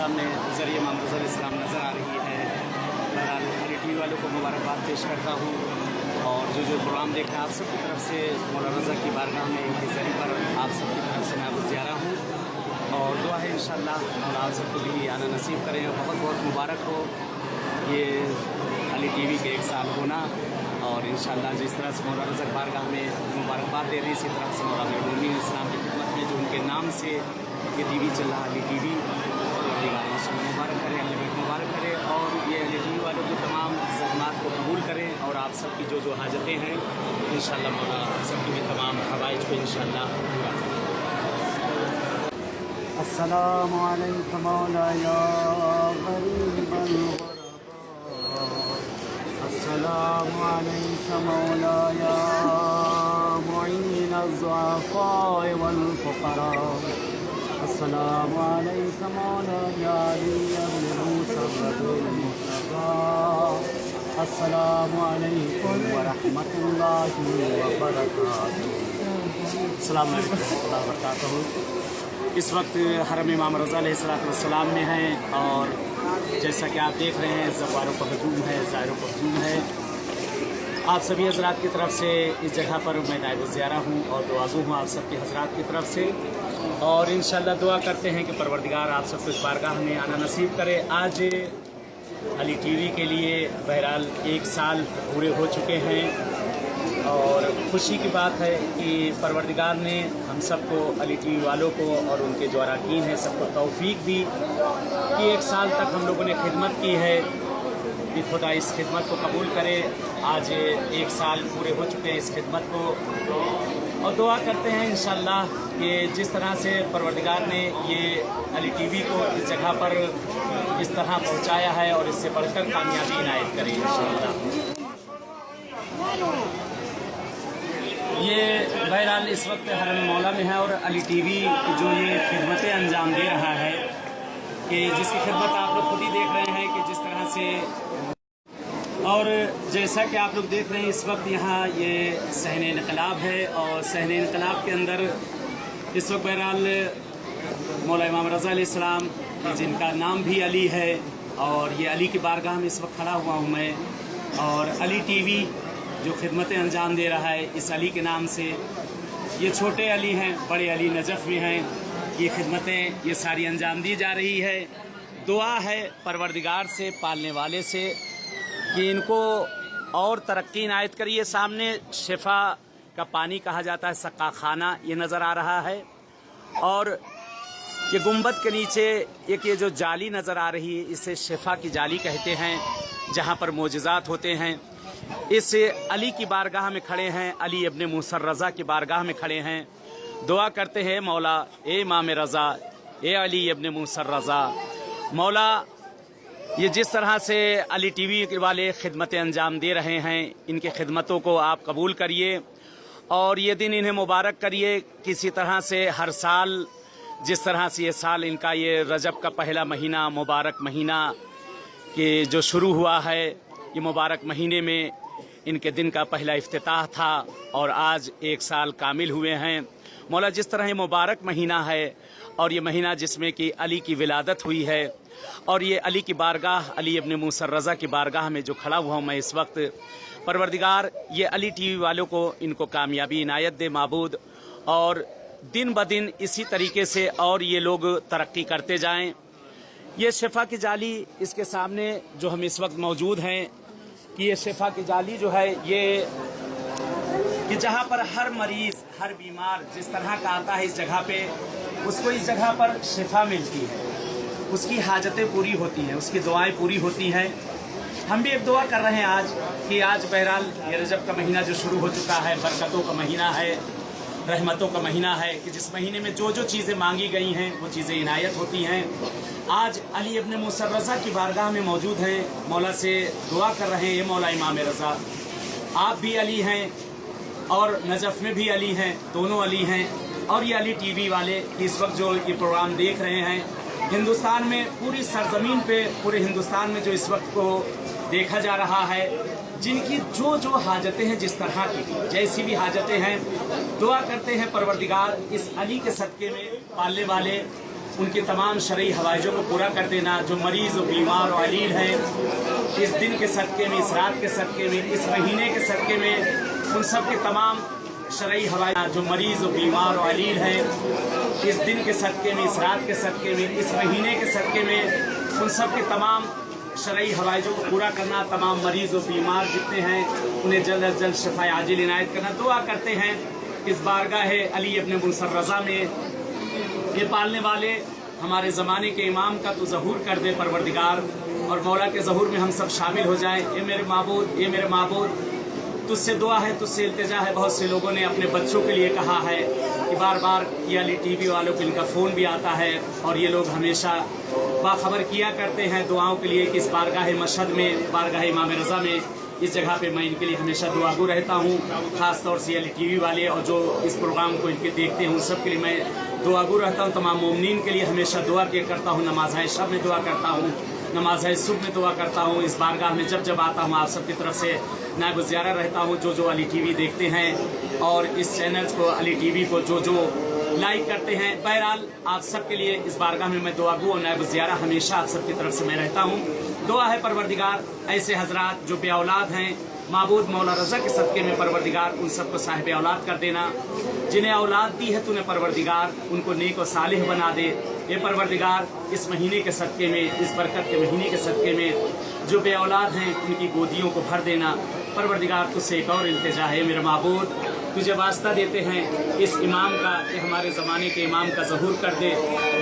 सामने ज़रिए इमाम रज़ा अलैहिस्सलाम नज़र आ रही है। बहरहाल अली टीवी वालों को मुबारकबाद पेश करता हूँ और जो प्रोग्राम देख रहे हैं आप सबकी तरफ से मौला रज़ा की बारगाह में इनके ज़रिए पर आप सबकी तरफ से मैं गुज़ारा हूँ और दुआ है इंशाअल्लाह मौला आप सबको भी आना नसीब करें। बहुत बहुत मुबारक हो ये अली टीवी के 1 साल होना और इंशाअल्लाह जिस तरह से मौला रज़ा बारगाह में मुबारकबाद दे रही इसी तरह से मौला मोमिनीन इस्लाम की खिदमत में जो उनके नाम से ये टीवी चल रहा अली टीवी मुबारक करे, अल्लाह मुबारक करे और ये अली टीवी वालों की तमाम ज़हमात को कबूल करें और आप सबकी जो हाजतें हैं इंशाअल्लाह मौला सबकी भी तमाम हवाइज को इंशाअल्लाह पूरा करें। अस्सलामु अलैकुम मौला या गरीबल गुरबा, अस्सलामु अलैकुम मौला या मुईनज़ ज़ुअफ़ा वल फ़ुक़रा, अस्सलामु अलैकुम मौला या अली इब्न मुसर्रजुल मुस्तफ़ा, अस्सलामु अलैकुम व रहमतुल्लाहि व बरकातुहू। अस्सलामु अलैकुम व रहमतुल्लाहि व बरकातुहू। इस वक्त हरम इमाम रज़ा अलैहिस्सलाम में हैं और जैसा कि आप देख रहे हैं ज़वारों का हजूम है, ज़ायरों का हजूम है। आप सभी हज़रात की तरफ से इस जगह पर मैं नायब ज़ियारा हूँ और दुआगो हूँ आप सबके हज़रात की तरफ से और इंशाअल्लाह दुआ करते हैं कि परवरदिगार आप सबको इस बारगाह में आना नसीब करे। आज अली टीवी के लिए बहरहाल 1 साल पूरे हो चुके हैं और खुशी की बात है कि परवरदिगार ने हम सबको अली टीवी वालों को और उनके जो अरकान हैं सबको तौफीक दी कि 1 साल तक हम लोगों ने खिदमत की है कि खुदा इस खिदमत को कबूल करे। आज 1 साल पूरे हो चुके हैं इस खिदमत को और दुआ करते हैं इंशाअल्लाह कि जिस तरह से परवरदिगार ने ये अली टीवी को इस जगह पर इस तरह पहुंचाया है और इससे बढ़कर कामयाबी इनायत करे इंशाअल्लाह। ये बहरहाल इस वक्त हरम मौला में है और अली टीवी जो ये खिदमतें अंजाम दे रहा है कि जिसकी खिदमत आप लोग खुद ही देख रहे हैं कि जिस तरह से और जैसा कि आप लोग देख रहे हैं इस वक्त यहाँ ये सहने इनकलाब है और सहने इनकलाब के अंदर इस वक्त बहरहाल मौला इमाम रज़ा अलैहिस्सलाम जिनका नाम भी अली है और ये अली की बारगाह में इस वक्त खड़ा हुआ हूँ मैं और अली टीवी जो खिदमतें अंजाम दे रहा है इस अली के नाम से। ये छोटे अली हैं, बड़े अली नजफ़ भी हैं, ये खिदमतें ये सारी अंजाम दी जा रही है। दुआ है परवरदिगार से, पालने वाले से कि इनको और तरक्की इनायत करिए। सामने शिफा का पानी कहा जाता है सक्का खाना ये नज़र आ रहा है और ये गुंबद के नीचे एक ये जो जाली नज़र आ रही है इसे शिफा की जाली कहते हैं जहाँ पर मोजज़ात होते हैं। इस अली की बारगाह में खड़े हैं, अली इब्न मुसर्रज़ा की बारगाह में खड़े हैं। दुआ करते हैं मौला ए इमाम रज़ा ए अली इब्न मुसर्रज़ा, मौला ये जिस तरह से अली टीवी वाले खिदमतें अंजाम दे रहे हैं इनके खिदमतों को आप कबूल करिए और ये दिन इन्हें मुबारक करिए। किसी तरह से हर साल जिस तरह से ये साल इनका ये रजब का पहला महीना मुबारक महीना कि जो शुरू हुआ है ये मुबारक महीने में इनके दिन का पहला इफ्तिताह था और आज 1 साल कामिल हुए हैं। मौला जिस तरह ये मुबारक महीना है और ये महीना जिसमें कि अली की विलादत हुई है और ये अली की बारगाह अली इब्न मुसर्रज़ा की बारगाह में जो खड़ा हुआ हूँ मैं इस वक्त, परवरदिगार ये अली टीवी वालों को इनको कामयाबी इनायत दे माबूद और दिन ब दिन इसी तरीके से और ये लोग तरक्की करते जाएं। ये शिफा की जाली इसके सामने जो हम इस वक्त मौजूद हैं कि ये शिफा की जाली जो है ये कि जहाँ पर हर मरीज़ हर बीमार जिस तरह का आता है इस जगह पे उसको इस जगह पर शिफा मिलती है, उसकी हाजतें पूरी होती हैं, उसकी दुआएं पूरी होती हैं। हम भी एक दुआ कर रहे हैं आज कि आज बहरहाल ये रजब का महीना जो शुरू हो चुका है बरकतों का महीना है, रहमतों का महीना है कि जिस महीने में जो चीज़ें मांगी गई हैं वो चीज़ें इनायत होती हैं। आज अली इब्न मुसर्रज़ा की बारगाह में मौजूद हैं, मौला से दुआ कर रहे हैं ये मौला इमाम रज़ा आप भी अली हैं और नजफ़ में भी अली हैं, दोनों अली हैं और ये अली टीवी वाले इस वक्त जो ये प्रोग्राम देख रहे हैं हिंदुस्तान में पूरी सरजमीन पे पूरे हिंदुस्तान में जो इस वक्त को देखा जा रहा है जिनकी जो हाजतें हैं जिस तरह की जैसी भी हाजतें हैं दुआ करते हैं परवरदिगार इस अली के सदक़े में पालने वाले ان की तमाम शरई हवाइजों को पूरा कर देना। जो मरीज़ और बीमार और अलील हैं, इस दिन के सदक़े में, इस रात के सदक़े में, इस महीने के सदक़े में उन सब के तमाम शरई हवाइज, जो मरीज़ और बीमार और अलील हैं, इस दिन के सदक़े में, इस रात के सदक़े में, इस महीने के सदक़े में उन सब के तमाम शरई हवाइजों को पूरा करना। तमाम मरीज़ और बीमार जितने हैं उन्हें जल्द अज जल्द शफाए आजिल इनायत करना। दुआ करते हैं इस बारगाह अली इब्न मुनसर रज़ा में ये पालने वाले हमारे ज़माने के इमाम का तो ज़हूर कर दे परवरदिगार, और मौला के ज़हूर में हम सब शामिल हो जाएं। ये मेरे माबूद, तुझसे दुआ है, तुझसे इल्तिजा है। बहुत से लोगों ने अपने बच्चों के लिए कहा है कि बार बार ये अली टीवी वालों को इनका फ़ोन भी आता है, और ये लोग हमेशा बाखबर किया करते हैं दुआओं के लिए कि इस बारगाह मशहद में, बारगाह इमाम रज़ा में, इस जगह पे मैं इनके लिए हमेशा दुआगो रहता हूँ। ख़ास तौर से अली टीवी वाले और जो इस प्रोग्राम को इनके देखते हैं उन सब के लिए मैं दुआगो रहता हूँ। तमाम मोमिनीन के लिए हमेशा दुआ किया करता हूँ। नमाज़ शब में दुआ करता हूँ, नमाज़ सुबह में दुआ करता हूँ। इस बारगाह में जब जब आता हूँ आप सबकी तरफ से नायब ज़ियारा रहता हूँ। जो अली टीवी देखते हैं और इस चैनल को, अली टीवी को जो लाइक करते हैं, बहरहाल आप सबके लिए इस बारगाह में मैं दुआगो और नायब ज़ियारा हमेशा आप सबकी तरफ से मैं रहता हूँ। दुआ है परवरदिगार ऐसे हजरात जो बे औलाद हैं, माबूद मौला रज़ा के सदक़े में परवरदिगार उन सबको साहिब औलाद कर देना। जिन्हें औलाद दी है तूने परवरदिगार उनको नेक और सालिह बना दे। ये परवरदिगार इस महीने के सदक़े में, इस बरकत के महीने के सदक़े में जो बे औलाद हैं उनकी गोदियों को भर देना। परवरदिगार तुझसे एक और इल्तिजा है मेरे माबूद, तुझे वास्ता देते हैं इस इमाम का, कि हमारे ज़माने के इमाम का ज़हूर कर दे।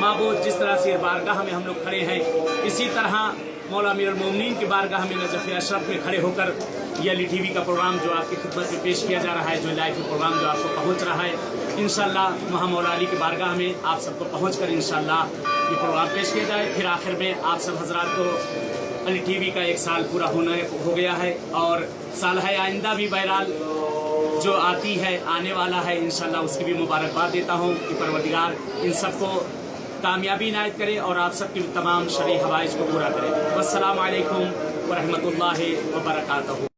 माबूद जिस तरह से बारगाह में हम लोग खड़े हैं, इसी तरह मौला अमीरुल मोमिनीन की बारगाह में नजफ़ अशरफ में खड़े होकर ये अली टीवी का प्रोग्राम जो आपकी खिदमत में पेश किया जा रहा है, जो लाइव प्रोग्राम जो आपको पहुंच रहा है, इंशाअल्लाह वहाँ मौला अली की बारगाह में आप सबको पहुँच कर इंशाअल्लाह ये प्रोग्राम पेश किया जाए। फिर आखिर में आप सब हजरात को अली टीवी का 1 साल पूरा हो गया है, और साल है आइंदा भी बहरहाल जो आती है, आने वाला है, इंशाअल्लाह उसकी भी मुबारकबाद देता हूँ कि परवरदिगार इन सबको कामयाबी इनायत करे और आप सबकी तमाम शरई हवाइज को पूरा करे। वस्सलामु अलैकुम व रहमतुल्लाहि व बरकातहू।